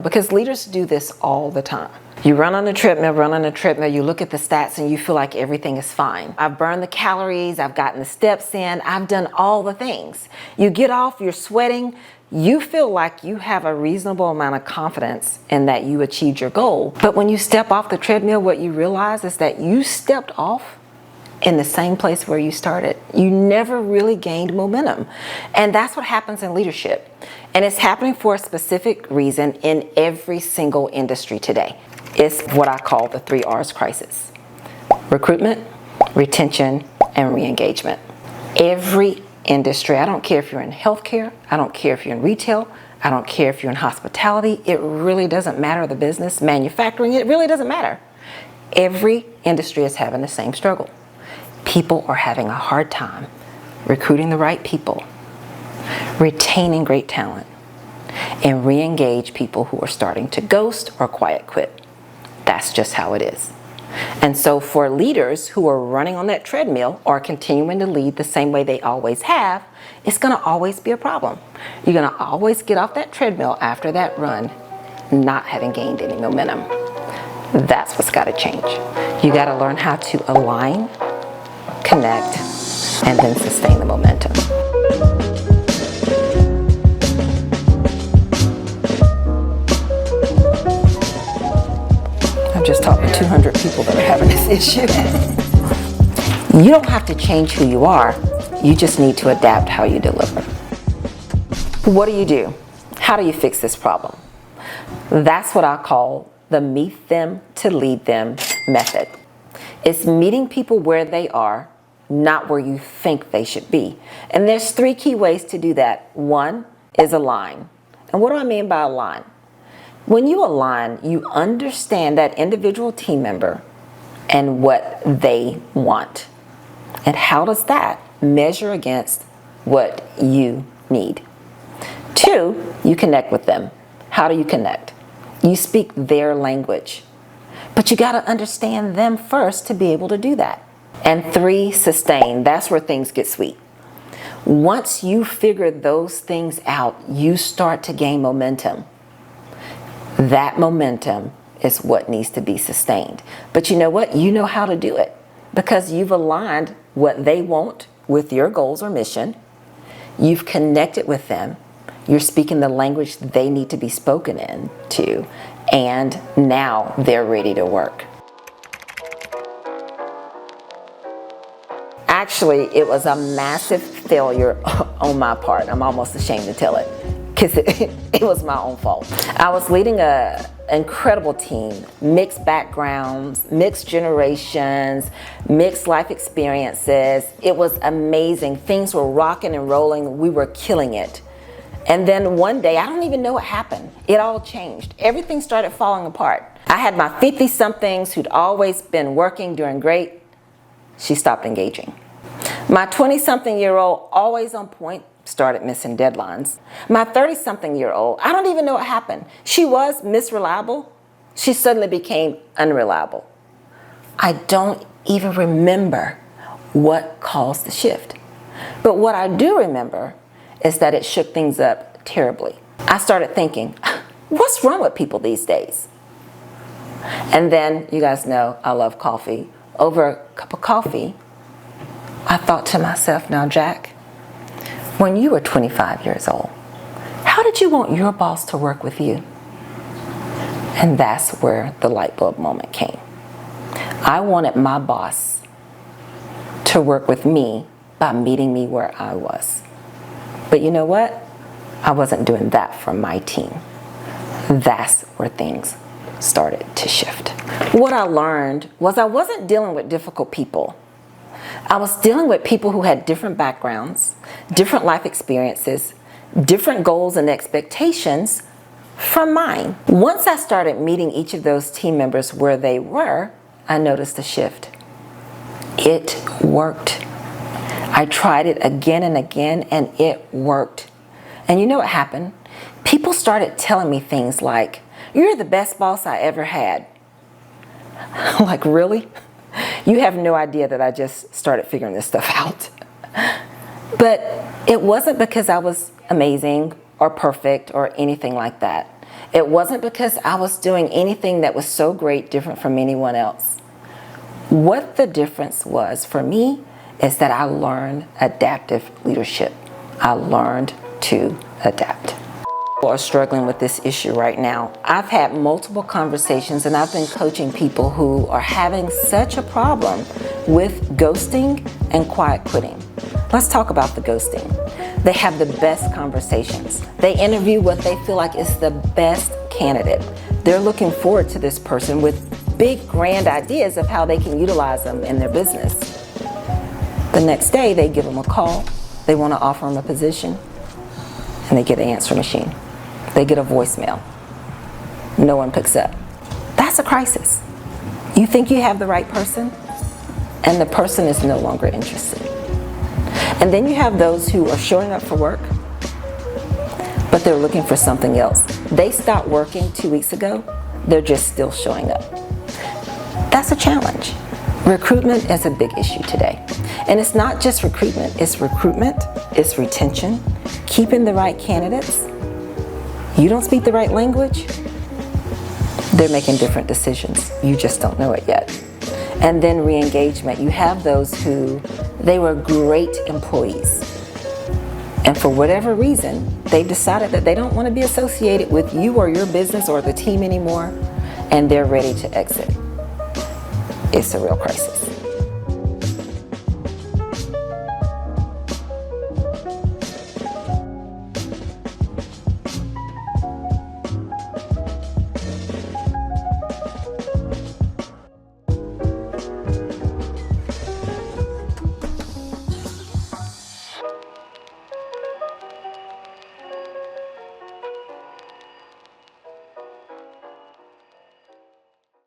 Because leaders do this all the time. You run on a treadmill, you look at the stats and you feel like everything is fine. I've burned the calories, I've gotten the steps in, I've done all the things. You get off, you're sweating, you feel like you have a reasonable amount of confidence in that you achieved your goal. But when you step off the treadmill, what you realize is that you stepped off in the same place where you started. You never really gained momentum. And that's what happens in leadership. And it's happening for a specific reason in every single industry today. It's what I call the 3 R's crisis: recruitment, retention, and re-engagement. Every industry, I don't care if you're in healthcare, I don't care if you're in retail, I don't care if you're in hospitality, it really doesn't matter the business, manufacturing, it really doesn't matter. Every industry is having the same struggle. People are having a hard time recruiting the right people, retaining great talent, and re-engage people who are starting to ghost or quiet quit. That's just how it is. And so for leaders who are running on that treadmill or continuing to lead the same way they always have, it's going to always be a problem. You're going to always get off that treadmill after that run not having gained any momentum. That's what's got to change. You got to learn how to align, connect, and then sustain the momentum. I've just talked to 200 people that are having this issue. You don't have to change who you are. You just need to adapt how you deliver. What do? How do you fix this problem? That's what I call the meet them to lead them method. It's meeting people where they are, not where you think they should be. And there's 3 key ways to do that. 1 is align. And what do I mean by align? When you align, you understand that individual team member and what they want. And how does that measure against what you need? 2, you connect with them. How do you connect? You speak their language. But you got to understand them first to be able to do that. And 3, sustain. That's where things get sweet. Once you figure those things out, you start to gain momentum. That momentum is what needs to be sustained. But you know what? You know how to do it because you've aligned what they want with your goals or mission. You've connected with them. You're speaking the language they need to be spoken into, and now they're ready to work. Actually, it was a massive failure on my part. I'm almost ashamed to tell it because it was my own fault. I was leading an incredible team, mixed backgrounds, mixed generations, mixed life experiences. It was amazing. Things were rocking and rolling. We were killing it. And then one day, I don't even know what happened. It all changed. Everything started falling apart. I had my 50-somethings who'd always been working, doing great. She stopped engaging. My 20-something-year-old, always on point, started missing deadlines. My 30-something-year-old, I don't even know what happened. She was Miss Reliable. She suddenly became unreliable. I don't even remember what caused the shift. But what I do remember is that it shook things up terribly. I started thinking, what's wrong with people these days? And then, you guys know I love coffee. Over a cup of coffee, I thought to myself, now Jack, when you were 25 years old, how did you want your boss to work with you? And that's where the light bulb moment came. I wanted my boss to work with me by meeting me where I was. But you know what? I wasn't doing that for my team. That's where things started to shift. What I learned was I wasn't dealing with difficult people. I was dealing with people who had different backgrounds, different life experiences, different goals and expectations from mine. Once I started meeting each of those team members where they were, I noticed a shift. It worked. I tried it again and again, and it worked. And you know what happened? People started telling me things like, "You're the best boss I ever had." I'm like, really? You have no idea that I just started figuring this stuff out. But it wasn't because I was amazing or perfect or anything like that. It wasn't because I was doing anything that was so great different from anyone else. What the difference was for me is that I learned adaptive leadership. I learned to adapt. People are struggling with this issue right now. I've had multiple conversations and I've been coaching people who are having such a problem with ghosting and quiet quitting. Let's talk about the ghosting. They have the best conversations. They interview what they feel like is the best candidate. They're looking forward to this person with big, grand ideas of how they can utilize them in their business. The next day, they give them a call. They want to offer them a position, and they get an answer machine. They get a voicemail. No one picks up. That's a crisis. You think you have the right person, and the person is no longer interested. And then you have those who are showing up for work, but they're looking for something else. They stopped working 2 weeks ago. They're just still showing up. That's a challenge. Recruitment is a big issue today. And it's not just recruitment, it's retention, keeping the right candidates. You don't speak the right language, they're making different decisions. You just don't know it yet. And then re-engagement. You have those who, they were great employees. And for whatever reason, they've decided that they don't want to be associated with you or your business or the team anymore, and they're ready to exit. It's a real crisis.